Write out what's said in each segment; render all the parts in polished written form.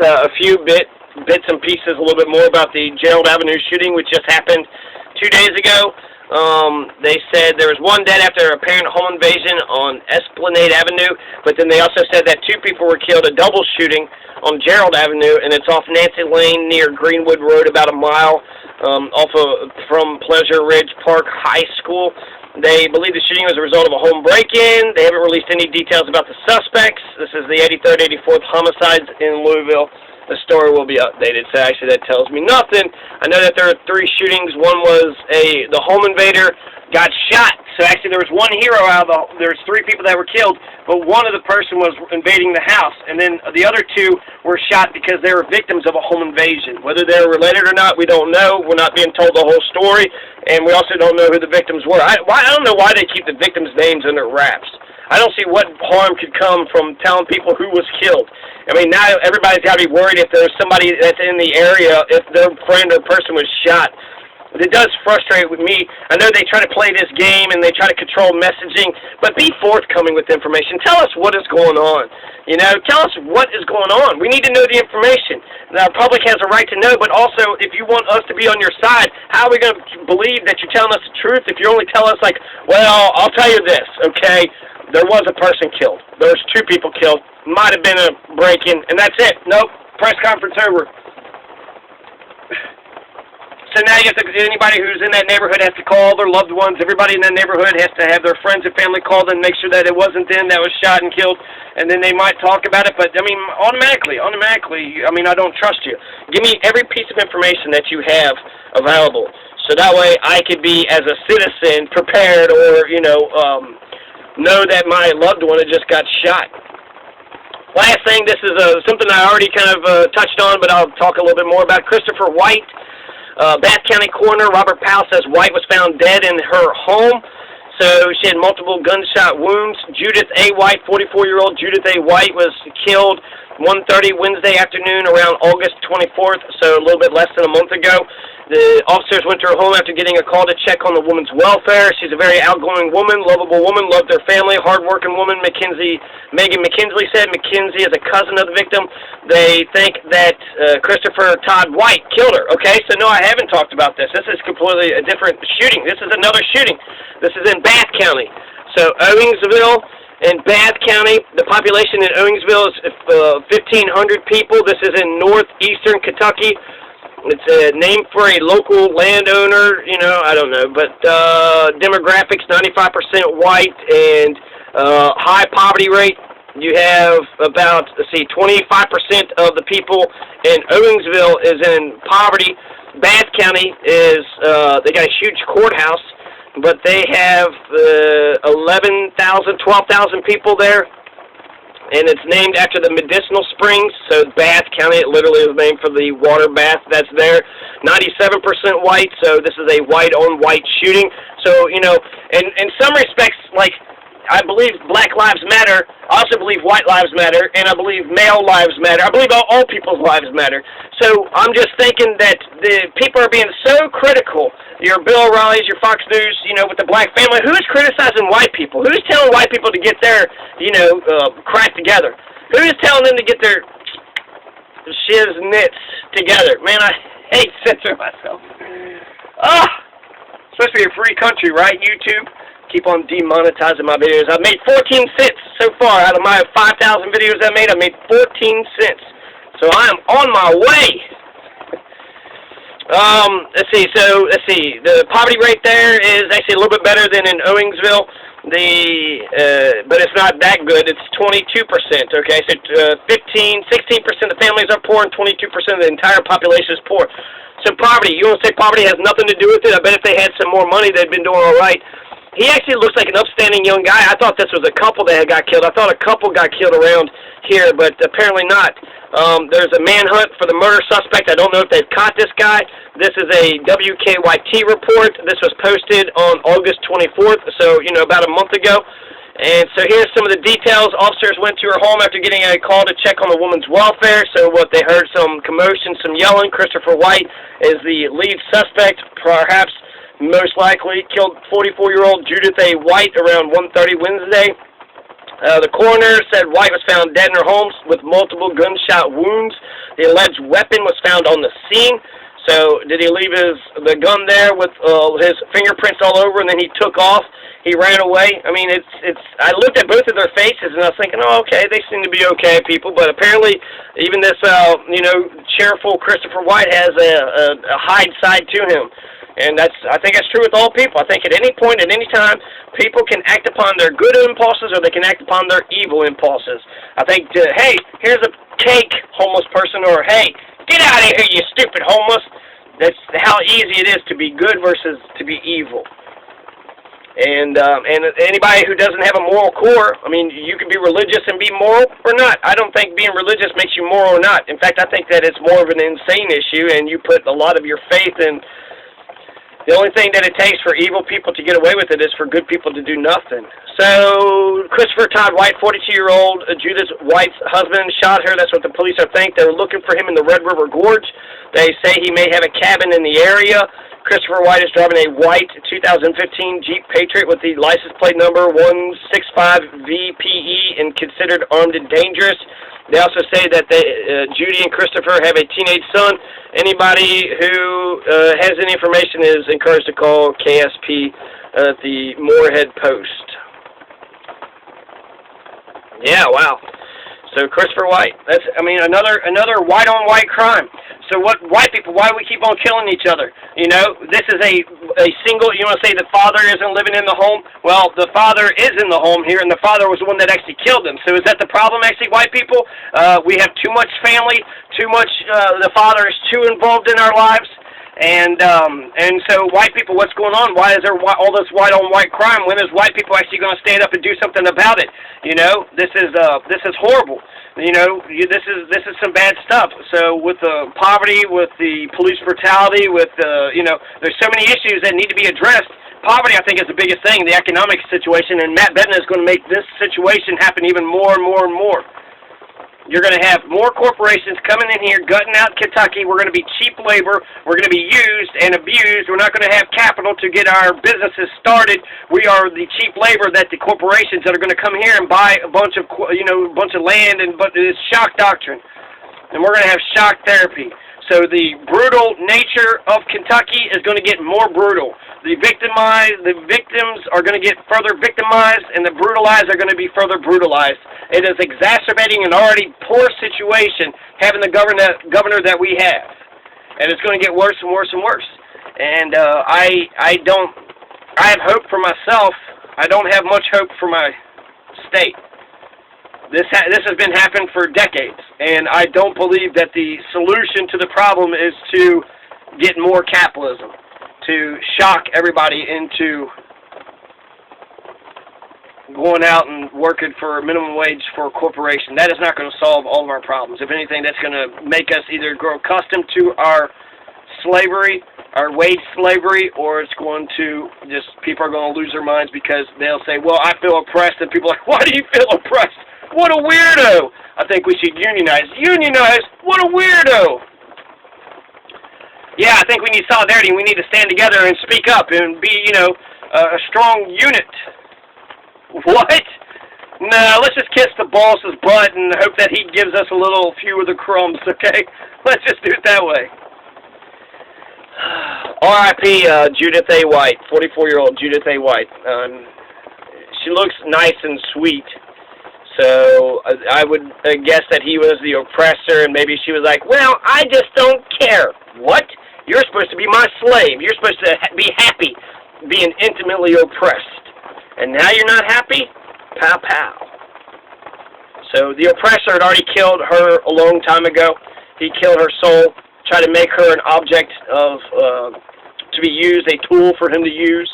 a few bits and pieces, a little bit more about the Gerald Avenue shooting, which just happened 2 days ago. They said there was one dead after a apparent home invasion on Esplanade Avenue, but then they also said that 2 people were killed, a double shooting on Gerald Avenue, and it's off Nancy Lane near Greenwood Road, about a mile from Pleasure Ridge Park High School. They believe the shooting was a result of a home break-in. They haven't released any details about the suspects. This is the 83rd, 84th homicides in Louisville. The story will be updated, so actually that tells me nothing. I know that there are 3 shootings. One was the home invader got shot. So actually there was one hero out of there's 3 people that were killed, but one of the person was invading the house, and then the other 2 were shot because they were victims of a home invasion. Whether they're related or not, we don't know. We're not being told the whole story, and we also don't know who the victims were. I don't know why they keep the victims' names under wraps. I don't see what harm could come from telling people who was killed. I mean, now everybody's got to be worried if there's somebody that's in the area, if their friend or person was shot. It does frustrate with me. I know they try to play this game and they try to control messaging, but be forthcoming with information. Tell us what is going on. You know, tell us what is going on. We need to know the information. The public has a right to know, but also if you want us to be on your side, how are we going to believe that you're telling us the truth if you only tell us, like, well, I'll tell you this, okay? There was a person killed. There was 2 people killed. Might have been a break-in, and that's it. Nope. Press conference over. So now you have to, anybody who's in that neighborhood has to call their loved ones. Everybody in that neighborhood has to have their friends and family call and make sure that it wasn't them that was shot and killed, and then they might talk about it. But, I mean, automatically, I mean, I don't trust you. Give me every piece of information that you have available, so that way I could be, as a citizen, prepared or, you know that my loved one had just got shot. Last thing, this is something I already kind of touched on, but I'll talk a little bit more about. Christopher White, Bath County coroner Robert Powell says White was found dead in her home. So she had multiple gunshot wounds. Judith A. White, 44-year-old Judith A. White, was killed 1:30 Wednesday afternoon around August 24th, so a little bit less than a month ago. The officers went to her home after getting a call to check on the woman's welfare. She's a very outgoing woman, lovable woman, loved her family, hardworking woman, Megan McKinsley said. McKinsey is a cousin of the victim. They think that Christopher Todd White killed her. Okay, so no, I haven't talked about this. This is completely a different shooting. This is another shooting. This is in Bath County. So Owingsville in Bath County, the population in Owingsville is 1,500 people. This is in northeastern Kentucky. It's a name for a local landowner, you know, I don't know, but demographics, 95% white and high poverty rate. You have about, 25% of the people in Owingsville is in poverty. Bath County is, they got a huge courthouse, but they have 11,000, 12,000 people there. And it's named after the medicinal springs, so Bath County, it literally is named for the water bath that's there. 97% white, so this is a white-on-white shooting. So, you know, in some respects, like, I believe Black Lives Matter, I also believe white lives matter, and I believe male lives matter. I believe all people's lives matter. So I'm just thinking that the people are being so critical. Your Bill O'Reilly's, your Fox News, you know, with the black family. Who's criticizing white people? Who's telling white people to get their, crap together? Who's telling them to get their shiznits together? Man, I hate censoring myself. Supposed to be a free country, right, YouTube? Keep on demonetizing my videos. I've made 14 cents so far out of my 5,000 videos I made. I made 14 cents. So I am on my way. Let's see. The poverty rate there is actually a little bit better than in Owingsville. But it's not that good. It's 22%. Okay, so 16% of the families are poor, and 22% of the entire population is poor. So poverty. You want to say poverty has nothing to do with it? I bet if they had some more money, they'd been doing all right. He actually looks like an upstanding young guy. I thought this was a couple that had got killed. I thought a couple got killed around here, but apparently not. There's a manhunt for the murder suspect. I don't know if they've caught this guy. This is a WKYT report. This was posted on August 24th, so, about a month ago. And so here's some of the details. Officers went to her home after getting a call to check on the woman's welfare. So what they heard, some commotion, some yelling. Christopher White is the lead suspect, perhaps most likely killed 44-year-old Judith A. White around 1:30 Wednesday. The coroner said White was found dead in her home with multiple gunshot wounds. The alleged weapon was found on the scene. So did he leave the gun there with his fingerprints all over, and then he took off? He ran away. I mean, I looked at both of their faces, and I was thinking, oh, okay, they seem to be okay people. But apparently, even this, cheerful Christopher White has a hide side to him. And I think that's true with all people. I think at any point, at any time, people can act upon their good impulses or they can act upon their evil impulses. I think, hey, here's a cake, homeless person, or hey, get out of here, you stupid homeless. That's how easy it is to be good versus to be evil. And anybody who doesn't have a moral core, I mean, you can be religious and be moral or not. I don't think being religious makes you moral or not. In fact, I think that it's more of an insane issue, and you put a lot of your faith in. The only thing that it takes for evil people to get away with it is for good people to do nothing. So, Christopher Todd White, 42-year-old Judith White's husband, shot her. That's what the police are thinking. They were looking for him in the Red River Gorge. They say he may have a cabin in the area. Christopher White is driving a white 2015 Jeep Patriot with the license plate number 165VPE and considered armed and dangerous. They also say that Judy and Christopher have a teenage son. Anybody who has any information is encouraged to call KSP at the Moorhead Post. Yeah, wow. So Christopher White, that's, I mean, another white-on-white crime. So what, white people, why do we keep on killing each other? You know, this is a single, you want to say the father isn't living in the home? Well, the father is in the home here, and the father was the one that actually killed him. So is that the problem, actually, white people? We have too much family, too much, the father is too involved in our lives. And so white people, what's going on? Why is there all this white-on-white crime? When is white people actually going to stand up and do something about it? You know, this is horrible. You know, this is some bad stuff. So with the poverty, with the police brutality, with you know, there's so many issues that need to be addressed. Poverty, I think, is the biggest thing, the economic situation, and Matt Bednar is going to make this situation happen even more and more and more. You're going to have more corporations coming in here, gutting out Kentucky. We're going to be cheap labor. We're going to be used and abused. We're not going to have capital to get our businesses started. We are the cheap labor that the corporations that are going to come here and buy a bunch of, land, but it's shock doctrine. And we're going to have shock therapy. So the brutal nature of Kentucky is going to get more brutal. The victims are going to get further victimized, and the brutalized are going to be further brutalized. It is exacerbating an already poor situation, having the governor that we have. And it's going to get worse and worse and worse. And I have hope for myself. I don't have much hope for my state. This has been happening for decades, and I don't believe that the solution to the problem is to get more capitalism, to shock everybody into going out and working for minimum wage for a corporation. That is not going to solve all of our problems. If anything, that's going to make us either grow accustomed to our slavery, our wage slavery, or it's going to just, people are going to lose their minds because they'll say, well, I feel oppressed, and people are like, why do you feel oppressed? What a weirdo! I think we should unionize. Unionize? What a weirdo! Yeah, I think we need solidarity. We need to stand together and speak up and be, a strong unit. What? No, let's just kiss the boss's butt and hope that he gives us a little few of the crumbs, okay? Let's just do it that way. R.I.P. Judith A. White, 44-year-old Judith A. White. She looks nice and sweet. So I would guess that he was the oppressor, and maybe she was like, well, I just don't care. What? You're supposed to be my slave. You're supposed to be happy being intimately oppressed. And now you're not happy? Pow, pow. So the oppressor had already killed her a long time ago. He killed her soul, tried to make her an object of to be used, a tool for him to use.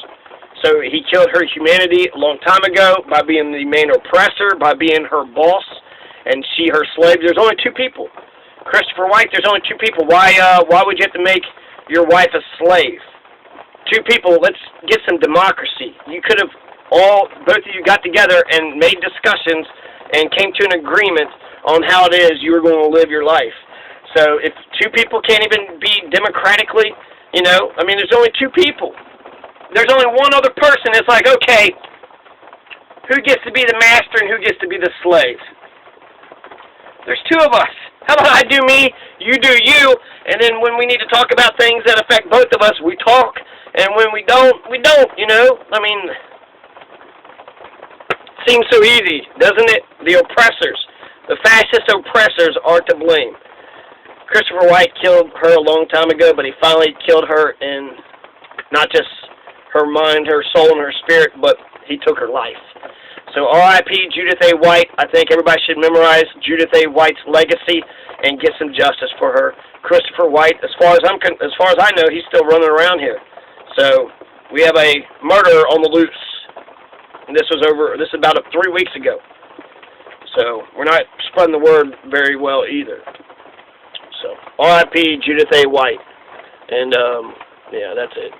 So he killed her humanity a long time ago by being the main oppressor, by being her boss, and she her slave. There's only two people. Christopher White, there's only two people. Why would you have to make your wife a slave? Two people, let's get some democracy. You could have both of you got together and made discussions and came to an agreement on how it is you were going to live your life. So if two people can't even be democratically, there's only two people. There's only one other person. It's like, okay, who gets to be the master and who gets to be the slave. There's two of us. How about I do me, you do you, and then when we need to talk about things that affect both of us, we talk, and when we don't, you know? I mean, seems so easy, doesn't it? The oppressors, the fascist oppressors are to blame. Christopher White killed her a long time ago, but he finally killed her in not just her mind, her soul, and her spirit, but he took her life. So R.I.P. Judith A. White. I think everybody should memorize Judith A. White's legacy and get some justice for her. Christopher White, as far as I know, he's still running around here. So we have a murderer on the loose. And this is about 3 weeks ago. So we're not spreading the word very well either. So R.I.P. Judith A. White. And yeah, that's it.